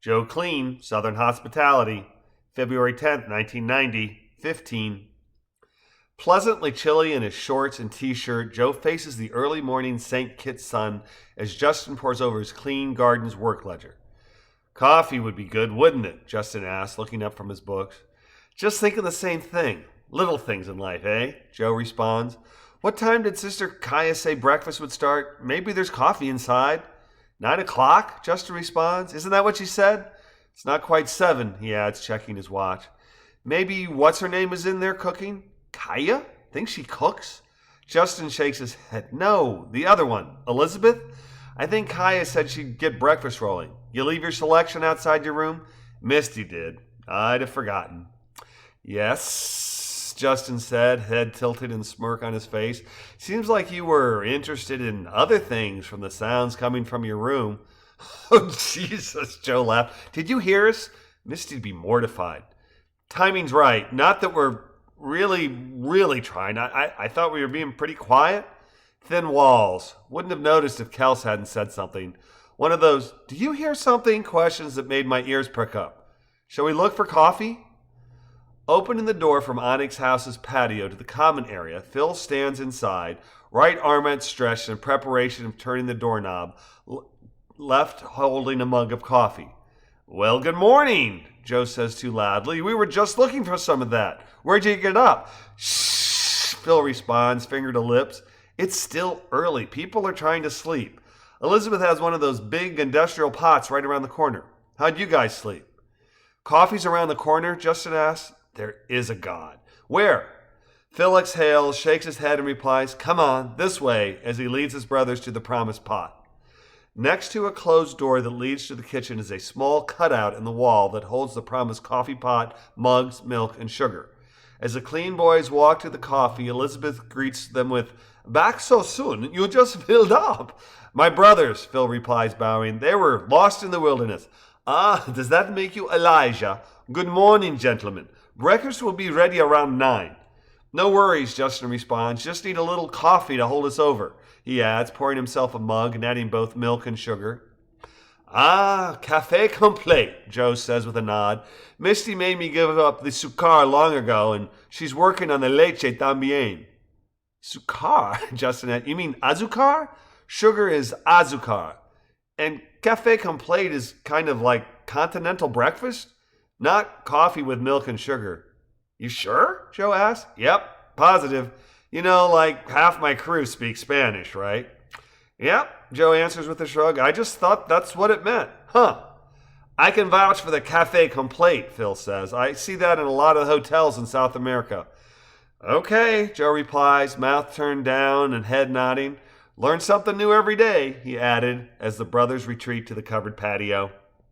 Joe Kleen, Southern Hospitality, February 10th, 1990, 15. Pleasantly chilly in his shorts and t-shirt, Joe faces the early morning St. Kitts sun as Justin pores over his Kleen Gardens work ledger. Coffee would be good, wouldn't it? Justin asked, looking up from his books. Just thinking the same thing. Little things in life, eh? Joe responds. What time did Sister Kaya say breakfast would start? Maybe there's coffee inside. 9 o'clock? Justin responds. Isn't that what she said? It's not quite 7, he adds, checking his watch. Maybe what's-her-name is in there cooking? Kaya? Think she cooks? Justin shakes his head. No, the other one. Elizabeth? I think Kaya said she'd get breakfast rolling. You leave your selection outside your room? Misty did. I'd have forgotten. Yes, Justin said, head tilted and smirk on his face. Seems like you were interested in other things from the sounds coming from your room. Oh, Jesus, Joe laughed. Did you hear us? Misty'd be mortified. Timing's right. Not that we're really trying. I thought we were being pretty quiet. Thin walls. Wouldn't have noticed if Kels hadn't said something. One of those, do you hear something? Questions that made my ears prick up. Shall we look for coffee? Opening the door from Onyx House's patio to the common area, Phil stands inside, right arm outstretched in preparation of turning the doorknob, left holding a mug of coffee. Well, good morning, Joe says too loudly. We were just looking for some of that. Where'd you get up? Shh, Phil responds, finger to lips. It's still early. People are trying to sleep. Elizabeth has one of those big industrial pots right around the corner. How'd you guys sleep? Coffee's around the corner, Justin asks. There is a God. Where? Phil exhales, shakes his head, and replies, Come on, this way, as he leads his brothers to the promised pot. Next to a closed door that leads to the kitchen is a small cutout in the wall that holds the promised coffee pot, mugs, milk, and sugar. As the Kleen boys walk to the coffee, Elizabeth greets them with, Back so soon? You just filled up. My brothers, Phil replies, bowing. They were lost in the wilderness. Ah, does that make you Elijah? Good morning, gentlemen. Breakfast will be ready around 9. No worries, Justin responds. Just need a little coffee to hold us over, he adds, pouring himself a mug and adding both milk and sugar. Ah, café complet, Joe says with a nod. Misty made me give up the sucar long ago, and she's working on the leche también. Sucar? Justin added. You mean azucar? Sugar is azucar. And café complet is kind of like continental breakfast? Not coffee with milk and sugar. You sure? Joe asked. Yep, positive. You know, like half my crew speaks Spanish, right? Yep, Joe answers with a shrug. I just thought that's what it meant. Huh. I can vouch for the café complet, Phil says. I see that in a lot of hotels in South America. Okay, Joe replies, mouth turned down and head nodding. Learn something new every day, he added, as the brothers retreat to the covered patio.